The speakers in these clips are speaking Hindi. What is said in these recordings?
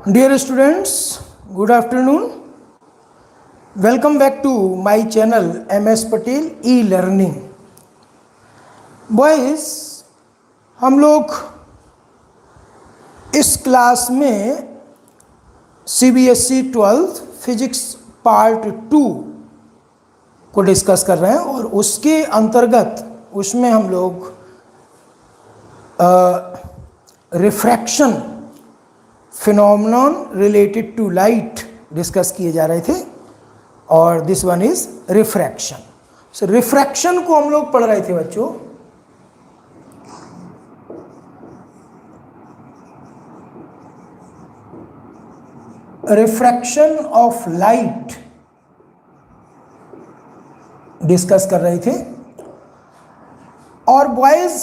Dear students, good afternoon. Welcome back to my channel MS Patel e-learning. Boys, हम लोग इस क्लास में CBSE 12th फिजिक्स पार्ट 2 को डिस्कस कर रहे हैं और उसके अंतर्गत उसमें हम लोग refraction phenomenon related to light discuss किए जा रहे थे और this one is refraction. So refraction को हम लोग पढ़ रहे थे बच्चों. रिफ्रैक्शन ऑफ लाइट डिस्कस कर रहे थे और बॉयज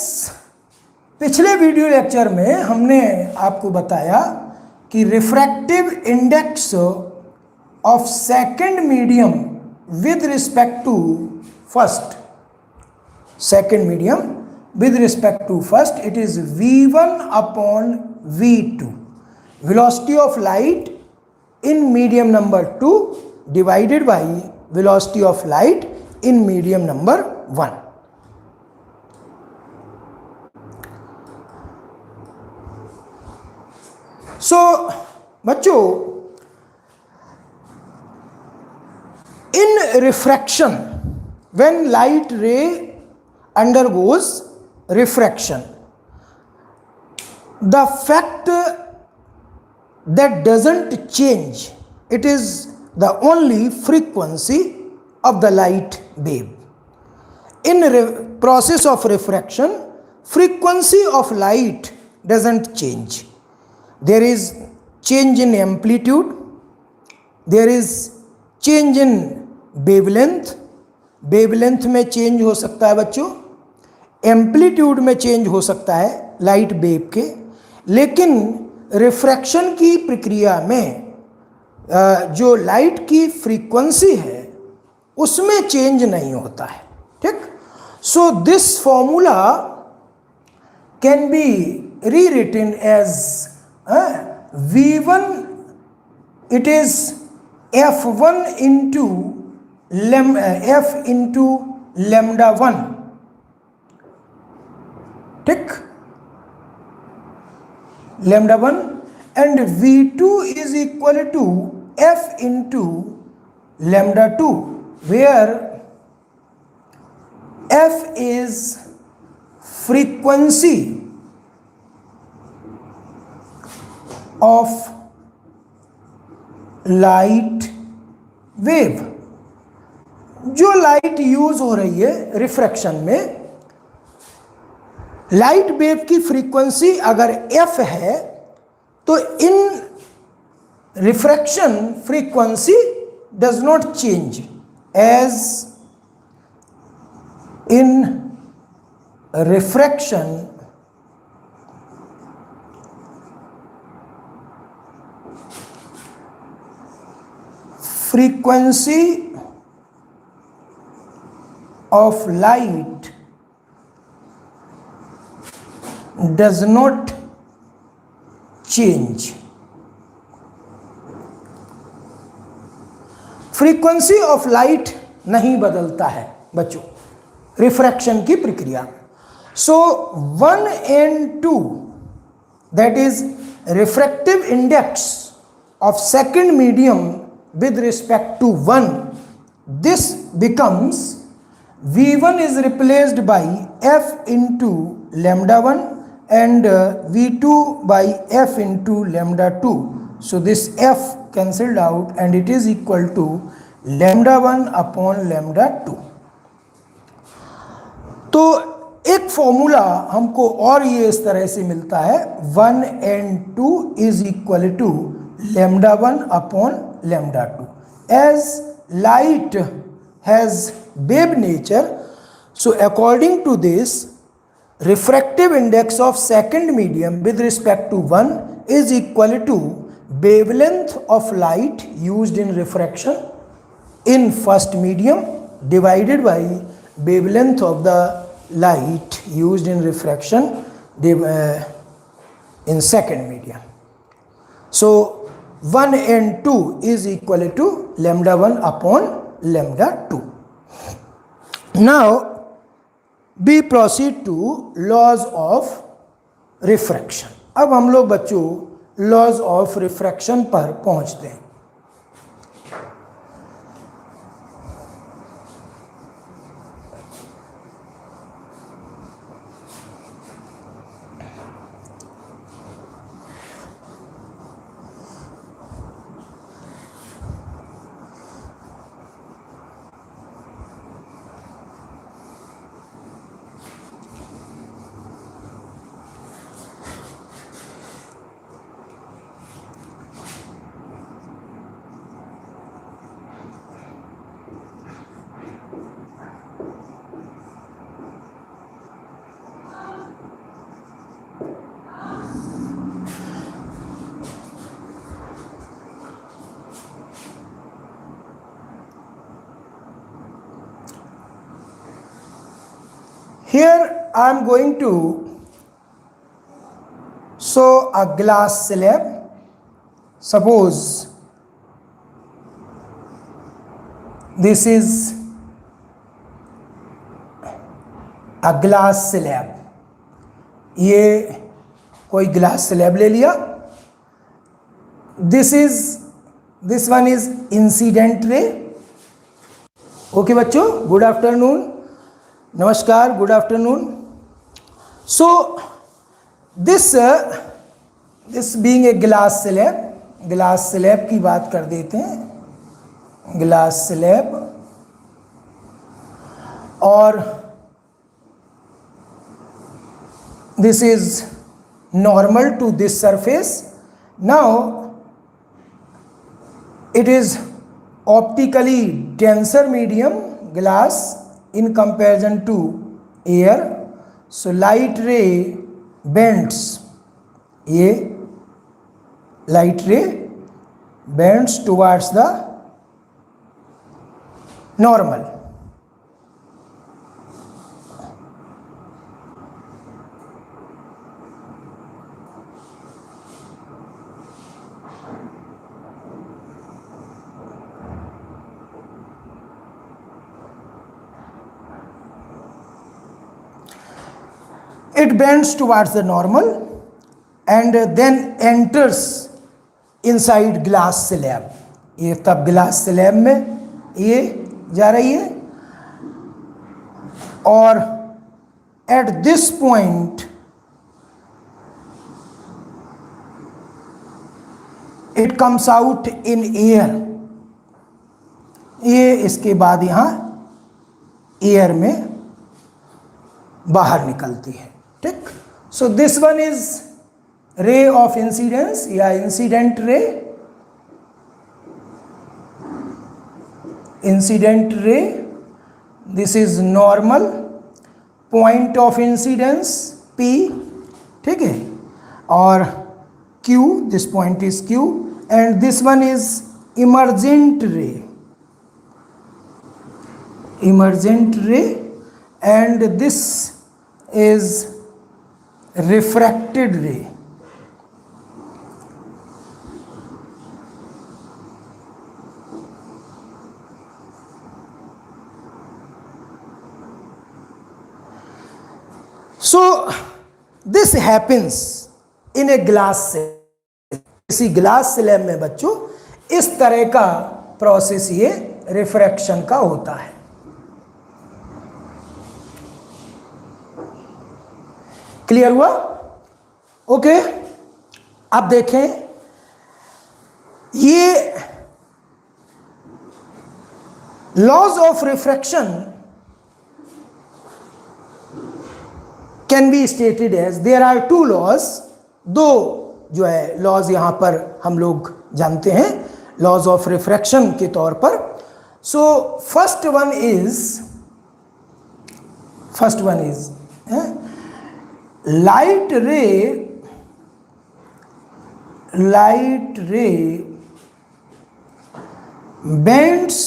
पिछले वीडियो लेक्चर में हमने आपको बताया कि refractive index of second medium with respect to first, second medium with respect to first, it is v1 upon v2, velocity of light in medium number 2 divided by velocity of light in medium number 1. So, बच्चों, in refraction, when light ray undergoes refraction, the fact that doesn't change, it is the only frequency of the light wave. In process of refraction, frequency of light doesn't change. There is change in amplitude, there is change in wavelength, wavelength में चेंज हो सकता है बच्चों, एम्पलीट्यूड में चेंज हो सकता है लाइट वेव के, लेकिन रिफ्रैक्शन की प्रक्रिया में जो लाइट की फ्रीक्वेंसी है उसमें चेंज नहीं होता है. ठीक. So this formula can be rewritten as v1, it is f1 into f into lambda 1. ठीक. lambda 1 and v2 is equal to f into lambda 2, where f is frequency of light wave. जो लाइट यूज हो रही है रिफ्रैक्शन में, लाइट वेव की फ्रीक्वेंसी अगर f है तो in refraction frequency does not change as in refraction frequency of light does not change. Frequency of light नहीं बदलता है बच्चों रिफ्रैक्शन की प्रक्रिया. सो 1 and 2, that is refractive index of second medium with respect to 1, this becomes v1 is replaced by f into lambda 1 and v2 by f into lambda 2. So this f cancelled out and it is equal to lambda 1 upon lambda 2. तो एक फॉर्मूला हमको और ये इस तरह से मिलता है 1 and 2 is equal to lambda 1 upon lambda 2. As light has wave nature, so according to this, refractive index of second medium with respect to 1 is equal to wavelength of light used in refraction in first medium divided by wavelength of the light used in refraction in second medium. So 1 and 2 is equal to lambda 1 upon lambda 2. Now we proceed to laws of refraction. अब हम लोग बच्चों laws of refraction पर पहुंचते हैं. Here I am going to show a glass slab. Suppose this is a glass slab. ये कोई glass slab ले लिया. This one is incident ray. Okay बच्चों, good afternoon. नमस्कार, good afternoon. So this being a glass slab की बात कर देते हैं. ग्लास स्लैब और this is normal to this surface. Now it is optically denser medium glass in comparison to air. So light ray bends, ये light ray bends towards the normal. It bends towards the normal and then enters inside glass slab. ये तब glass slab में ये जा रही है और at this point it comes out in air. ये इसके बाद यहाँ एयर में बाहर निकलती है. ठीक. So this one is ray of incidence या incident ray. Incident ray, this is normal. Point of incidence P. ठीक है. और Q, this point is Q and this one is emergent ray. Emergent ray and this is refracted ray. So this happens in a glass slab. इसी ग्लास स्लैब में बच्चों इस तरह का प्रोसेस ये रिफ्रैक्शन का होता है. क्लियर हुआ? ओके. अब देखें, ये laws of refraction can be stated as, there are two laws. दो जो है लॉज यहां पर हम लोग जानते हैं लॉज ऑफ रिफ्रैक्शन के तौर पर. So first one is light ray bends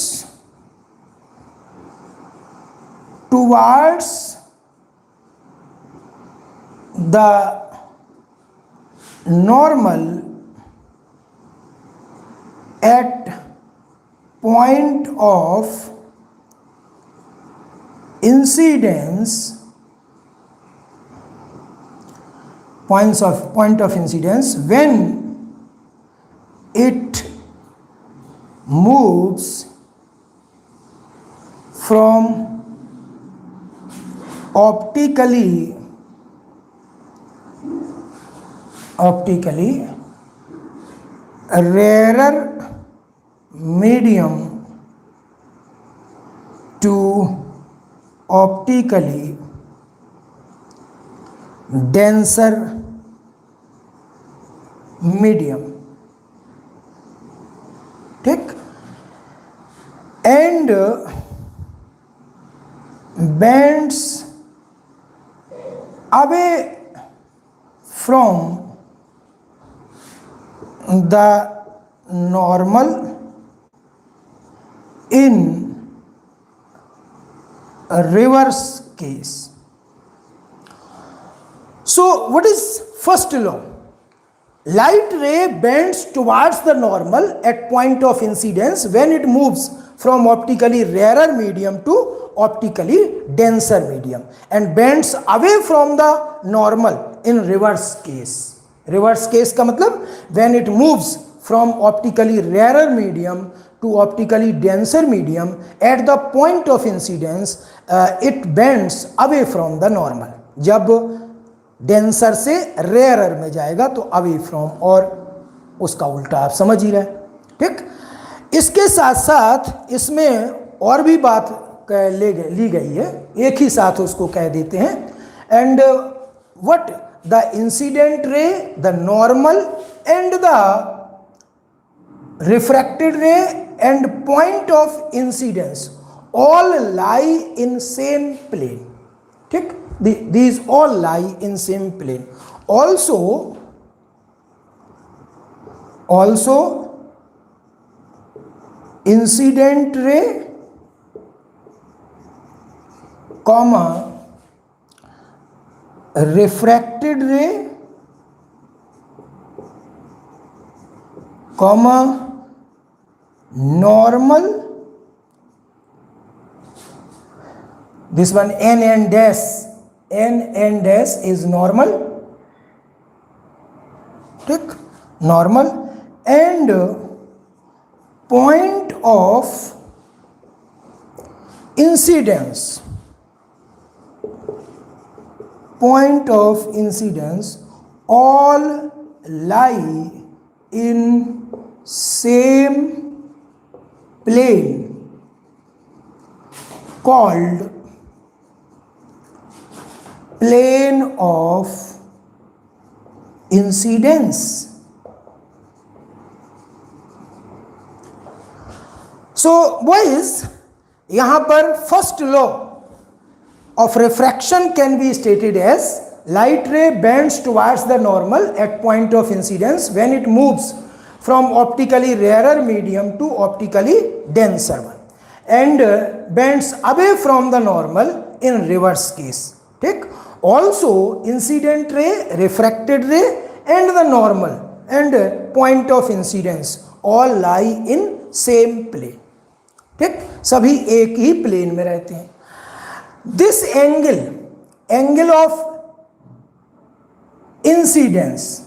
towards the normal at point of incidence, point of incidence, when it moves from optically rarer medium to optically denser medium, ठीक, and bends away from the normal in reverse case. So what is first law? Light ray bends towards the normal at point of incidence when it moves from optically rarer medium to optically denser medium and bends away from the normal in reverse case. Reverse case का मतलब when it moves from optically rarer medium to optically denser medium at the point of incidence, it bends away from the normal. जब डेंसर से रेयरर में जाएगा तो अवे फ्रॉम, और उसका उल्टा आप समझ ही रहे, ठीक। इसके साथ साथ इसमें और भी बात ली गई है, एक ही साथ उसको कह देते हैं। And what the incident ray, the normal and the refracted ray and point of incidence all lie in same plane, ठीक। These all lie in same plane. Also incident ray, comma refracted ray, comma normal, this one n and dash is normal, ठीक, normal, and point of incidence all lie in same plane called plane of incidence. So boys, यहाँ पर first law of refraction can be stated as light ray bends towards the normal at point of incidence when it moves from optically rarer medium to optically denser one and bends away from the normal in reverse case, ठीक। Also incident ray, refracted ray and the normal and point of incidence all lie in same plane, ठीक, सभी एक ही प्लेन में रहते हैं। This angle of incidence,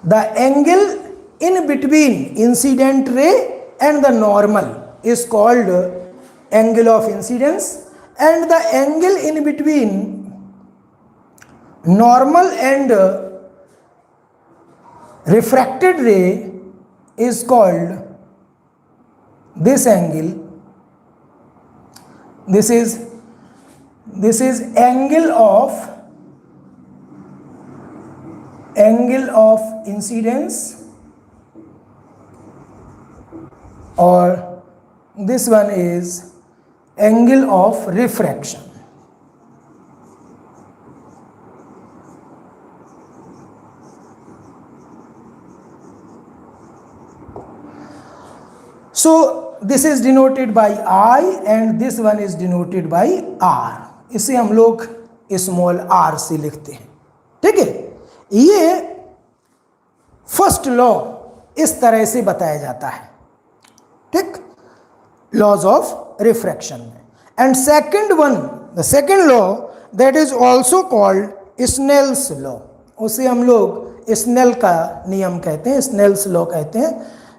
the angle in between incident ray and the normal is called angle of incidence, and the angle in between normal and refracted ray is called this angle. This is angle of incidence, or this one is angle of refraction. So this is denoted by I and this one is denoted by R. इसे हम लोग स्मॉल r से लिखते हैं, ठीक है। ये फर्स्ट लॉ इस तरह से बताया जाता है, ठीक, लॉज ऑफ रिफ्रैक्शन में. And second one, the second law that is also called Snell's law, उसे हम लोग स्नेल का नियम कहते हैं, स्नेल्स लॉ कहते हैं,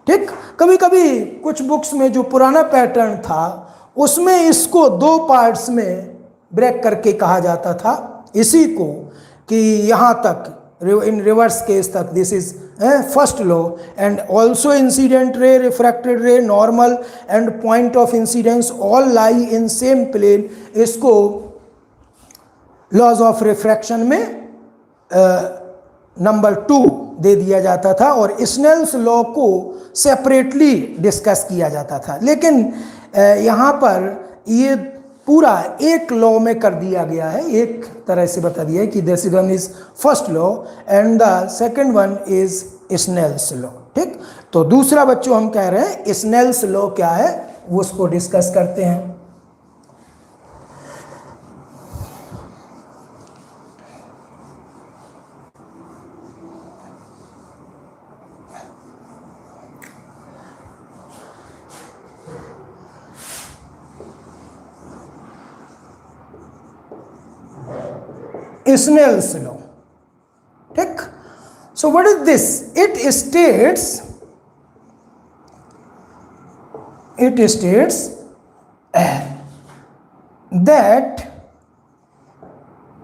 ठीक. कभी कभी कुछ बुक्स में जो पुराना पैटर्न था उसमें इसको दो पार्ट्स में ब्रेक करके कहा जाता था इसी को, कि यहाँ तक इन रिवर्स केस तक this is first law, and also incident ray, refracted ray, normal and point of incidence all lie in same plane, इसको लॉज ऑफ रिफ्रैक्शन में नंबर 2 दे दिया जाता था और स्नेल्स लॉ को सेपरेटली डिस्कस किया जाता था. लेकिन यहाँ पर ये पूरा एक लॉ में कर दिया गया है, एक तरह से बता दिया है कि this one is first law and the second one is Snell's law, ठीक. तो दूसरा बच्चों हम कह रहे हैं स्नेल्स लॉ क्या है वो उसको डिस्कस करते हैं. Snell's law, ठीक. So what is this? It states that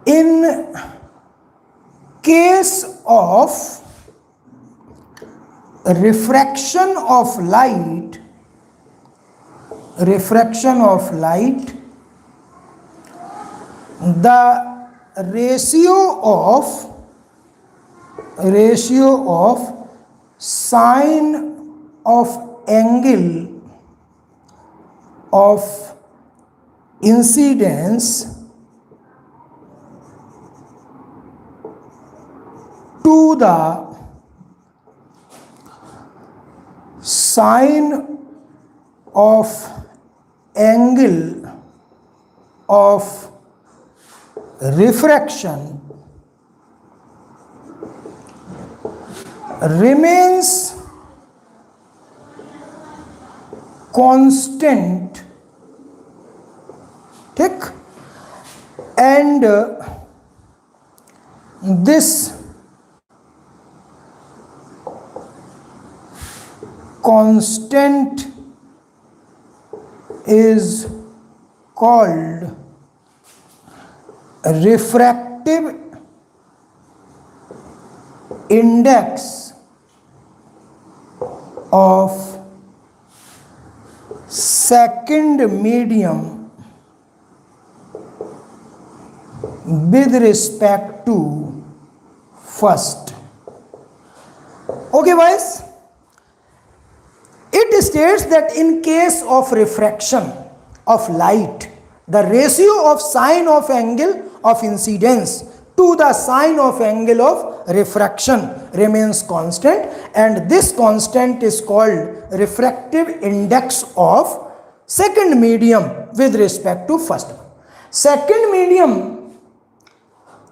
in case of refraction of light, the ratio of sine of angle of incidence to the sine of angle of refraction remains constant, ठीक, and this constant is called refractive index of second medium with respect to first. Okay boys, it states that in case of refraction of light, the ratio of sine of angle of incidence to the sine of angle of refraction remains constant, and this constant is called refractive index of second medium with respect to first one. Second medium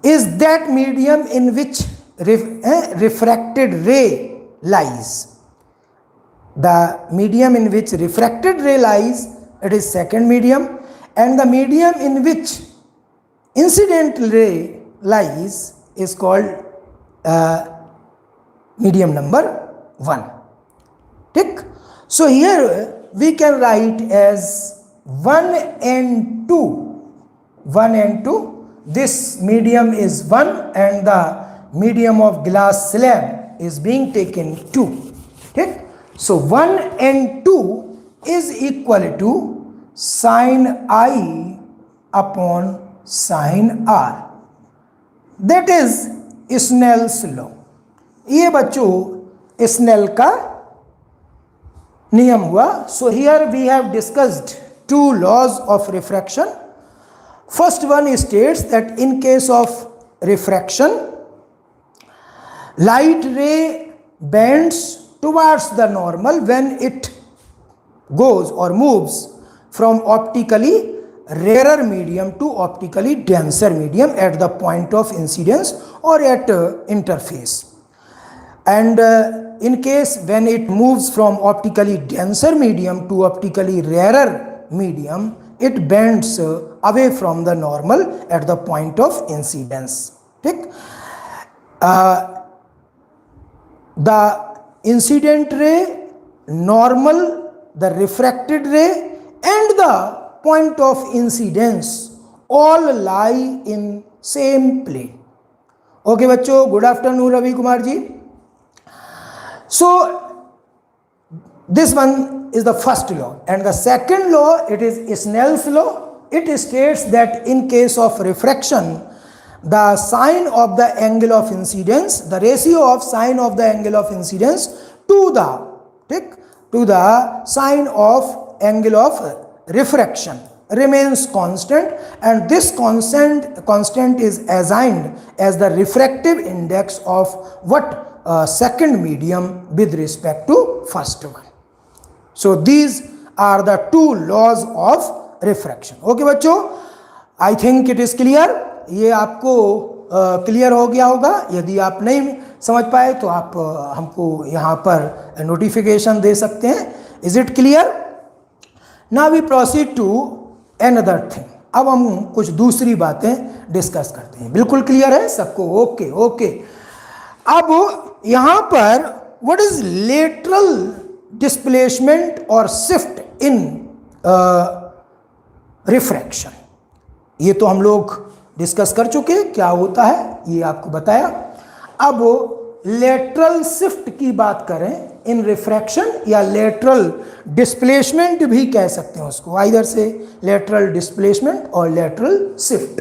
is that medium in which refracted ray lies. The medium in which refracted ray lies, it is second medium, and the medium in which incident ray lies is called medium number 1, ठीक. So here we can write as 1 and 2, 1 and 2, this medium is 1 and the medium of glass slab is being taken 2, ठीक. So 1 and 2 is equal to sin I upon sin R, that is Snell's law. ये बच्चों स्नेल का नियम हुआ. So here we have discussed two laws of refraction. First one states that in case of refraction, light ray bends towards the normal when it goes or moves from optically rarer medium to optically denser medium at the point of incidence or at interface. and in case when it moves from optically denser medium to optically rarer medium, it bends away from the normal at the point of incidence. ठीक, the incident ray, normal, the refracted ray and the point of incidence all lie in same plane. Okay बच्चों, good afternoon Ravi Kumar ji. So this one is the first law, and the second law, it is Snell's law. It states that in case of refraction, the sine of the angle of incidence, the ratio of sine of the angle of incidence to the sine of angle of refraction remains constant, and this constant is assigned as the refractive index of what second medium with respect to first one. So these are the two laws of refraction. Okay बच्चों, I think it is clear. ये आपको क्लियर हो गया होगा. यदि आप नहीं समझ पाए तो आप हमको यहाँ पर नोटिफिकेशन दे सकते हैं. Is it clear? Now we proceed to another thing. अब हम कुछ दूसरी बातें डिस्कस करते हैं. बिल्कुल क्लियर है सबको? Okay okay. अब यहां पर व्हाट इज लेटरल डिस्प्लेसमेंट और शिफ्ट इन रिफ्रैक्शन, ये तो हम लोग डिस्कस कर चुके. क्या होता है ये आपको बताया. अब लेटरल शिफ्ट की बात करें इन रिफ्रैक्शन, या लेटरल डिस्प्लेसमेंट भी कह सकते हैं उसको, आइदर से लेटरल डिस्प्लेसमेंट और lateral shift.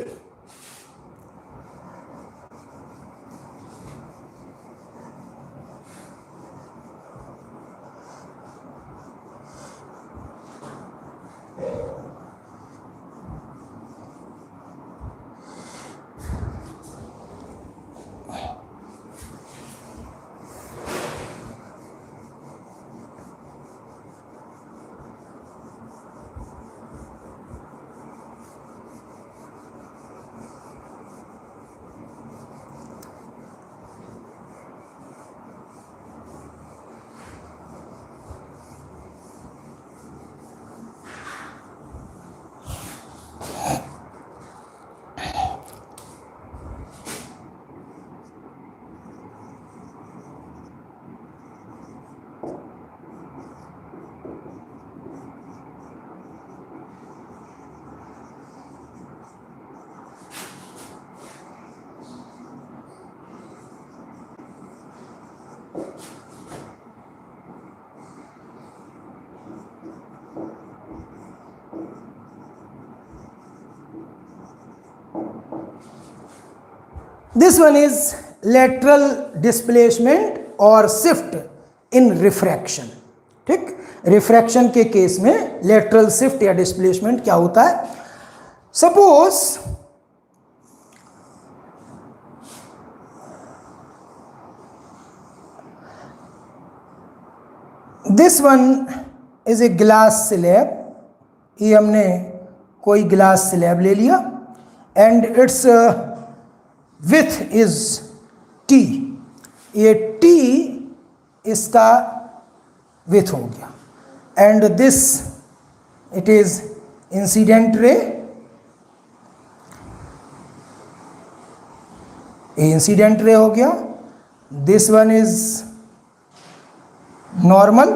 This one is lateral displacement और shift in refraction. ठीक, रिफ्रैक्शन के केस में लेटरल शिफ्ट या डिस्प्लेसमेंट क्या होता है. Suppose this one is a glass slab. ये हमने कोई ग्लास स्लैब ले लिया and it's with is T. ये टी इसका विथ हो गया and this it is incident ray. ये इंसिडेंट रे हो गया. This one is normal.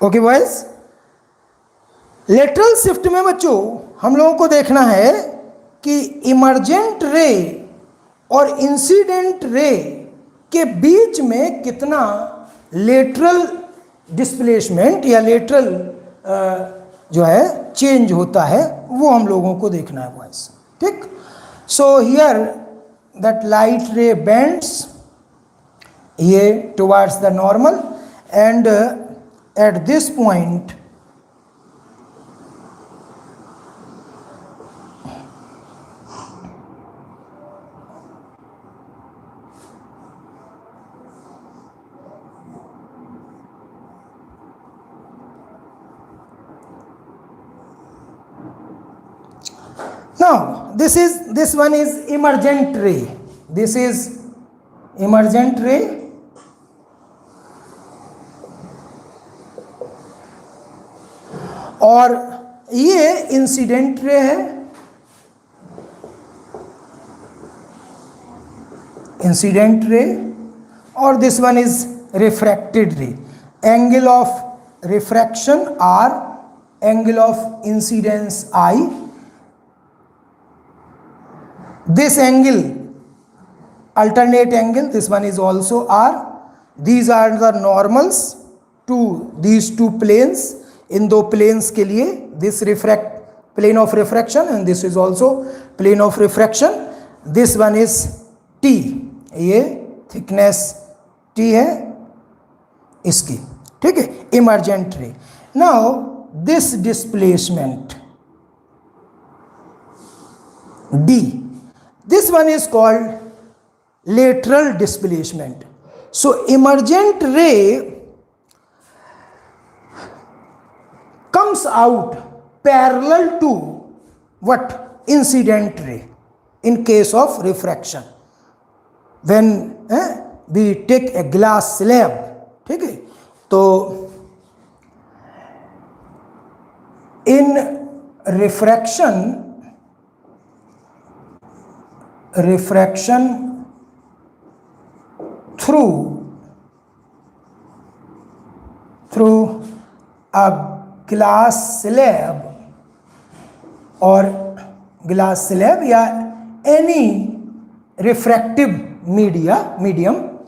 Okay boys, lateral shift में बच्चों हम लोगों को देखना है कि इमर्जेंट रे और इंसिडेंट रे के बीच में कितना लेटरल डिस्प्लेसमेंट या लेटरल जो है चेंज होता है, वो हम लोगों को देखना है बॉयज. ठीक, so here that light ray bends ये towards the normal and at this point now this one is emergent ray. This is emergent ray और ये इंसिडेंट रे है, इंसिडेंट रे, और this one is refracted ray. Angle of refraction R, angle of incidence I. This angle, alternate angle, this one is also R. These are the normals to these two planes. इन दो planes के लिए this plane of refraction and this is also plane of refraction. This one is T. ये thickness T है इसकी, ठीक है, emergent ray. Now this displacement D, this one is called lateral displacement. So emergent ray comes out parallel to what? Incident ray in case of refraction. When we take a glass slab, ठीक है, तो in refraction through a glass slab or glass slab या any refractive medium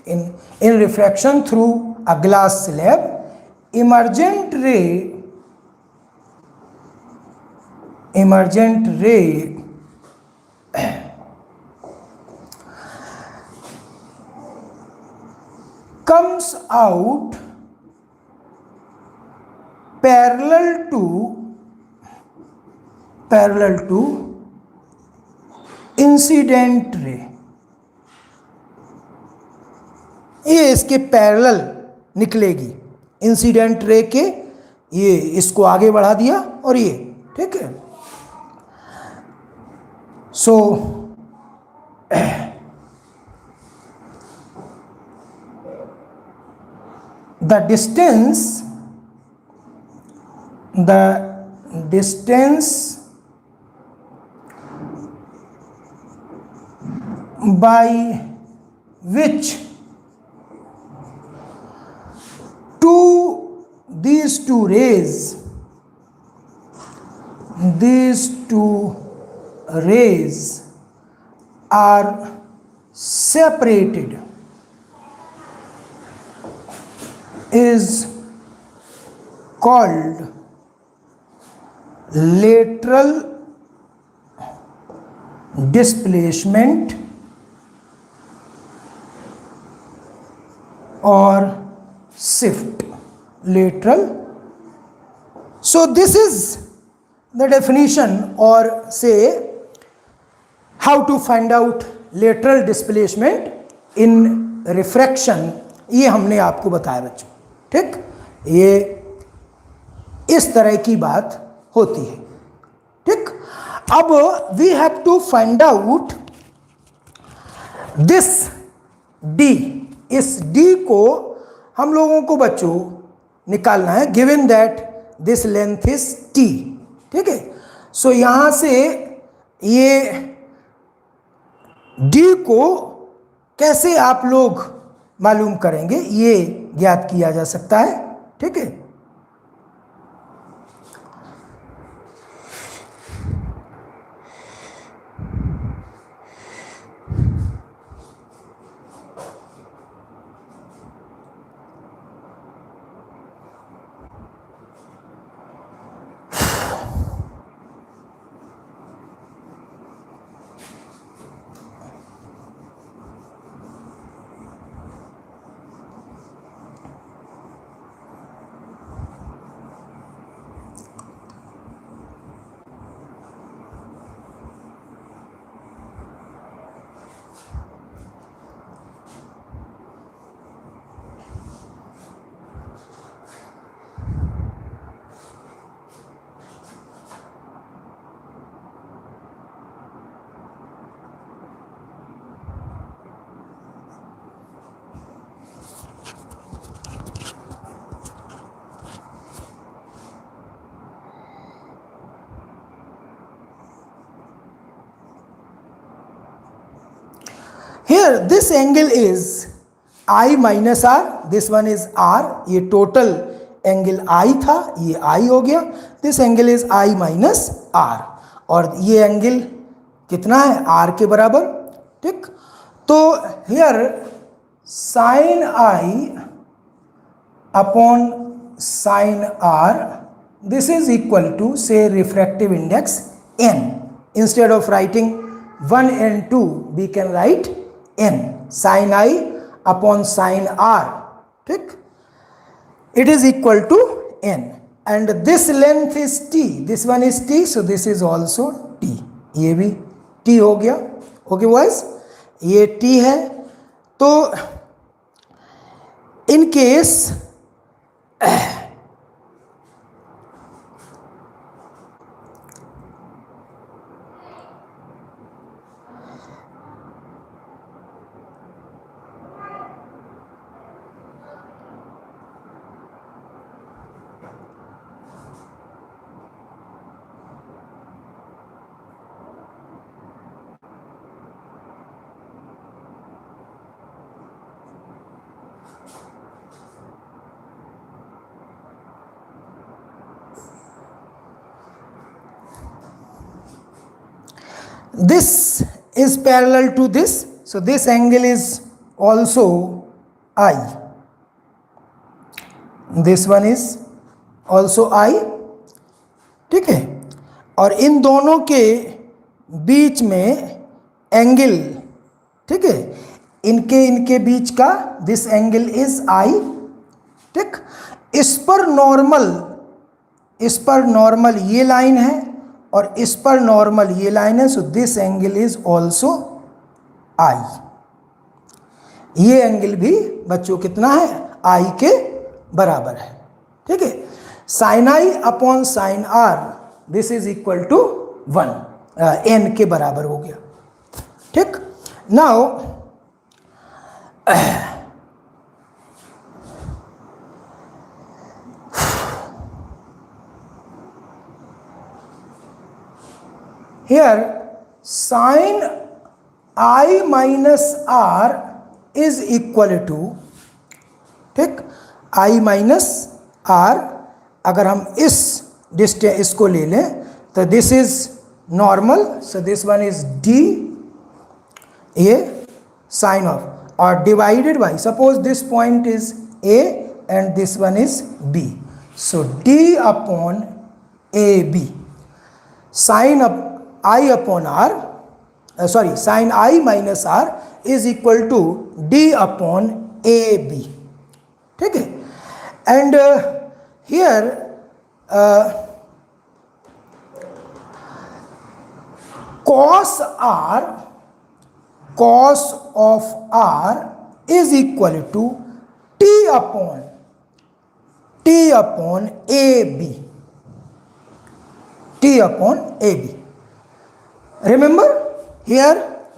in refraction through a glass slab, emergent ray comes out parallel to incident ray. ये इसके पैरेलल निकलेगी इंसिडेंट रे के, ये इसको आगे बढ़ा दिया और ये, ठीक है. सो the distance by which these two rays are separated is called lateral displacement or shift. Lateral. So this is the definition, or say how to find out lateral displacement in refraction. ये हमने आपको बताया बच्चों, ठीक. ये इस तरह की बात होती है, ठीक. अब we have to find out this D. इस डी को हम लोगों को बच्चों निकालना है, given that this length is T, ठीक है. सो यहां से ये डी को कैसे आप लोग मालूम करेंगे, ये ज्ञात किया जा सकता है, ठीक है. here this angle is I minus r, this one is r, ये total एंगल I था, ये I हो गया, this angle is I minus r, और ये एंगल कितना है, r के बराबर, ठीक। तो here sine I upon sine r, this is equal to say refractive index n, instead of writing 1 and 2 we can write n, sine I upon sine r, ठीक, it is equal to n, and this length is t, this one is t, so this is also t, ये भी t हो गया, ओके बॉयज, ये t है। तो in case this is parallel to this, so this angle is also I, this one is also I, ठीक है, और इन दोनों के बीच में एंगल, ठीक है, इनके बीच का दिस एंगल इज I, ठीक। इस पर नॉर्मल ये लाइन है और इस पर नॉर्मल ये लाइन है, so this angle is also I, ये एंगल भी बच्चों कितना है, I के बराबर है, ठीक है। Sine I upon sine R, this is equal to 1, n के बराबर हो गया, ठीक। Now here sin I minus R is equal to, ठीक, I माइनस R, अगर हम इस डिस्टेंस इसको ले लें तो this is normal, so this one is D, ये साइन ऑफ, और divided by, suppose this point is A and this one is B, so D upon AB, sine I upon R, sorry, sin I minus R is equal to D upon AB, ठीक है। And here cos of R is equal to T upon AB, T upon AB. Remember here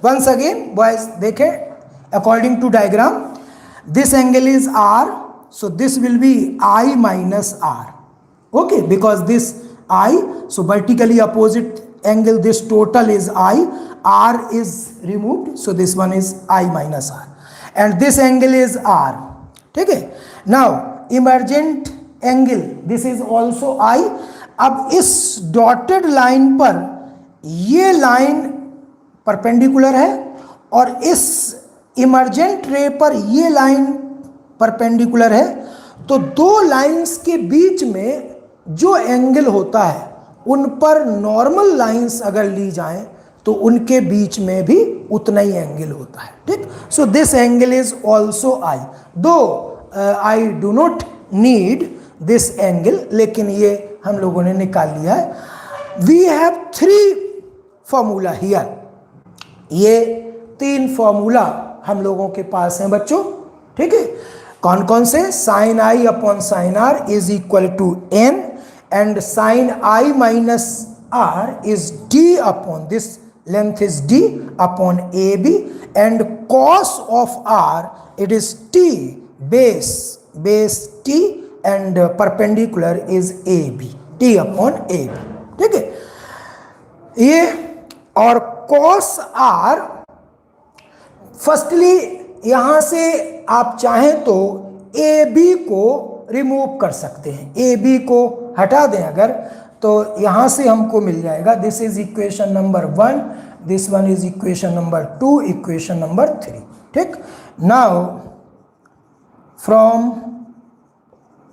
once again boys, देखें, according to diagram this angle is R, so this will be I minus R, okay, because this I, so vertically opposite angle, this total is I, R is removed, so this one is I minus R, and this angle is R, ठीक है। now emergent angle, this is also I, अब इस डॉटेड लाइन पर ये लाइन परपेंडिकुलर है और इस इमर्जेंट रे पर ये लाइन परपेंडिकुलर है, तो दो लाइंस के बीच में जो एंगल होता है उन पर नॉर्मल लाइंस अगर ली जाएं तो उनके बीच में भी उतना ही एंगल होता है, ठीक। So this angle is also I, दो I do not need this angle, लेकिन ये हम लोगों ने निकाल लिया है। वी हैव 3 फॉर्मूला हियर, ये 3 फॉर्मूला हम लोगों के पास हैं बच्चों, ठीक है। कौन कौन से, sine I upon sine R is equal to n, and sine I minus R is D upon, this length is D upon AB, and cos of R it is T base T and perpendicular is AB, T upon AB, ठीक है। ये और cos R फर्स्टली यहाँ से आप चाहें तो ए बी को रिमूव कर सकते हैं, ए बी को हटा दें अगर, तो यहाँ से हमको मिल जाएगा this is equation number 1, this one is equation number 2, equation number 3। ठीक, नाउ फ्रॉम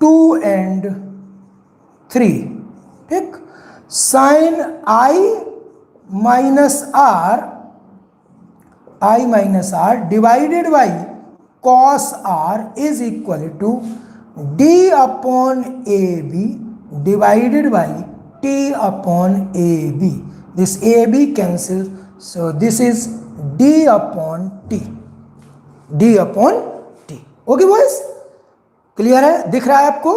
2 and 3, ठीक, sine I minus R divided by cos R is equal to D upon A B divided by T upon A B. This A B cancel, so this is D upon T, D upon T. Okay boys, clear है, दिख रहा है आपको?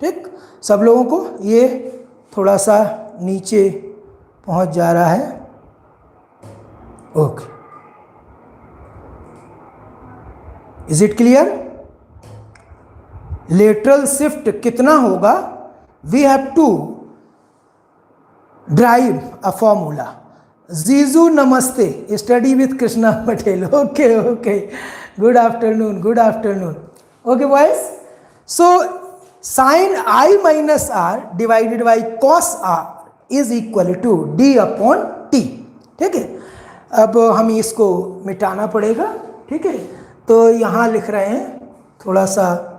ठीक, सब लोगों को ये थोड़ा सा नीचे पहुंच जा रहा है। Okay, is it clear? Lateral shift कितना होगा? We have to drive a formula. जीजू नमस्ते, study with Krishna Patel. Okay okay, good afternoon, good afternoon. Okay boys, so sine I minus R divided by cos R is equal to D upon T. ठीक है, अब हम इसको मिटाना पड़ेगा। ठीक है, तो यहाँ लिख रहे हैं थोड़ा सा,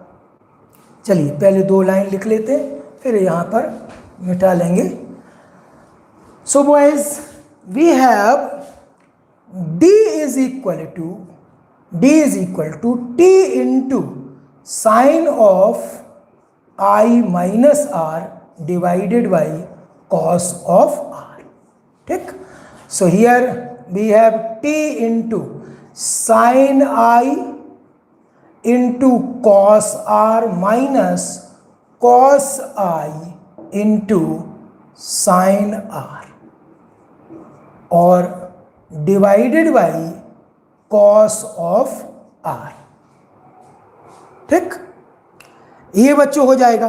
चलिए पहले 2 लाइन लिख लेते हैं, फिर यहाँ पर मिटा लेंगे। सो boys, we have d is equal to t into sine of I minus R divided by cos of R. ठीक, so here we have t into sine I into cos R minus cos I into sine R और divided by cos of R. ठीक, ये बच्चों हो जाएगा।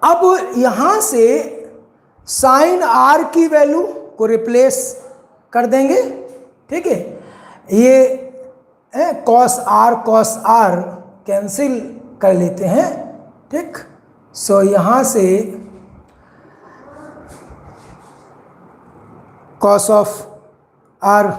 अब यहां से साइन आर की वैल्यू को रिप्लेस कर देंगे। ठीक है, ये कॉस आर कैंसिल कर लेते हैं। ठीक, सो यहां से cos of R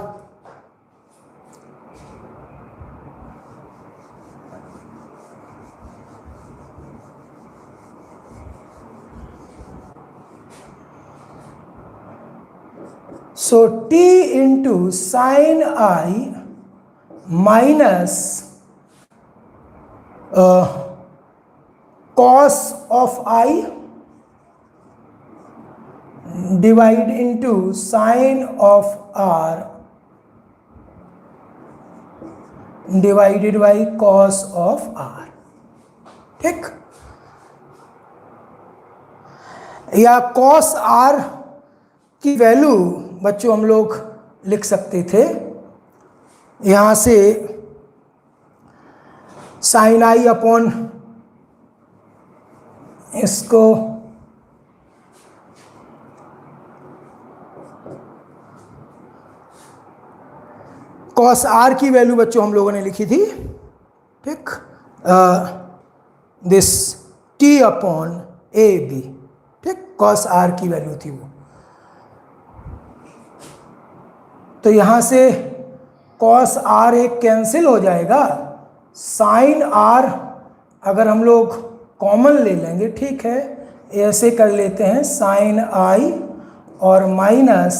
so t into sin I minus cos of I divide into sin of R divided by cos of R। ठीक, या cos R की वैल्यू बच्चों हम लोग लिख सकते थे यहाँ से साइन आई अपॉन इसको कॉस आर की वैल्यू बच्चों हम लोगों ने लिखी थी। ठीक, this T upon A B. ठीक, कॉस आर की वैल्यू थी वो। तो यहाँ से कॉस आर एक कैंसिल हो जाएगा, साइन आर अगर हम लोग कॉमन ले लेंगे, ठीक है, ऐसे कर लेते हैं, साइन आई और minus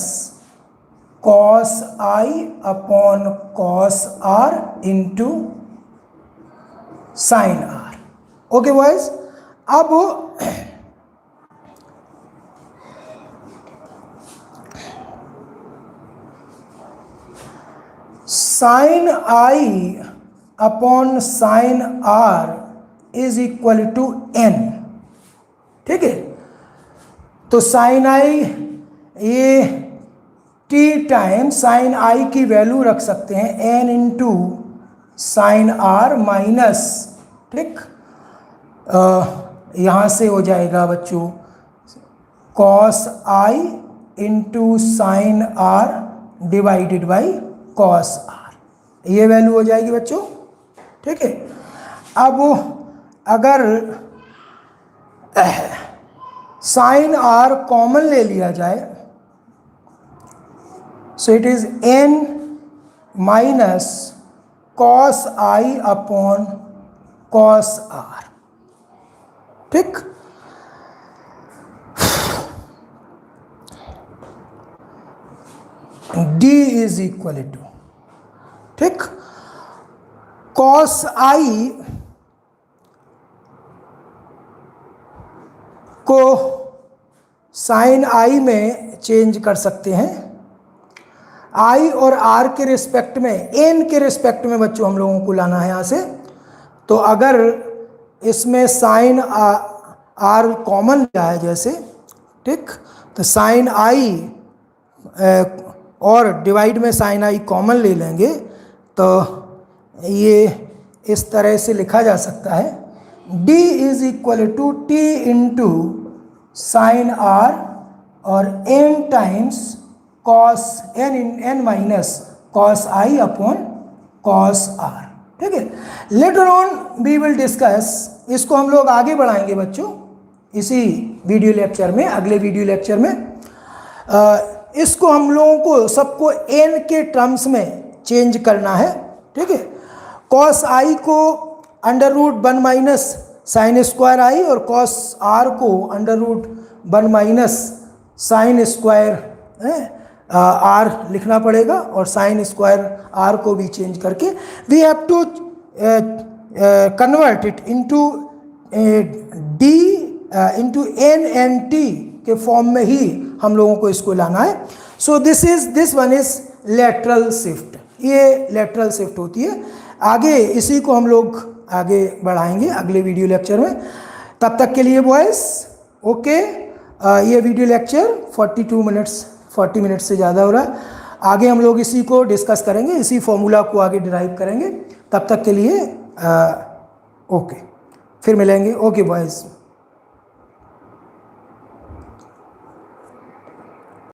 cos I upon cos R into sine R. Okay boys, अब sine I upon sine R is equal to N. ठीक है, तो साइन आई ये टी टाइम साइन आई की वैल्यू रख सकते हैं N into sine R minus, ठीक, यहाँ से हो जाएगा बच्चों cos I into sine R divided by cos R, ये वैल्यू हो जाएगी बच्चों, ठीक है। अब अगर साइन आर कॉमन ले लिया जाए, so it is N minus cos I upon cos R, ठीक। डी इज इक्वल टू, ठीक, कॉस आई को साइन आई में चेंज कर सकते हैं, आई और आर के रिस्पेक्ट में, एन के रिस्पेक्ट में बच्चों हम लोगों को लाना है यहाँ से। तो अगर इसमें साइन आर कॉमन लिया है जैसे, ठीक, तो साइन आई और डिवाइड में साइन आई कॉमन ले लेंगे, तो ये इस तरह से लिखा जा सकता है, d is equal to T into sine R और n times cos n minus cos I upon cos R, ठीक है। Later on we will discuss, इसको हम लोग आगे बढ़ाएंगे बच्चों इसी वीडियो लेक्चर में, अगले वीडियो लेक्चर में। इसको हम लोगों को सबको n के टर्म्स में चेंज करना है, ठीक है। कॉस आई को under root 1 minus sine square I और कॉस आर को under root 1 minus sine square R लिखना पड़ेगा, और साइन स्क्वायर आर को भी चेंज करके we have to convert it into D into N N T के फॉर्म में ही हम लोगों को इसको लाना है। So this one is lateral shift, ये लेटरल शिफ्ट होती है। आगे इसी को हम लोग आगे बढ़ाएंगे अगले वीडियो लेक्चर में। तब तक के लिए बॉयज़ ओके, ये वीडियो लेक्चर 40 मिनट्स से ज़्यादा हो रहा है। आगे हम लोग इसी को डिस्कस करेंगे, इसी फॉर्मूला को आगे डिराइव करेंगे। तब तक के लिए ओके, फिर मिलेंगे। Okay boys.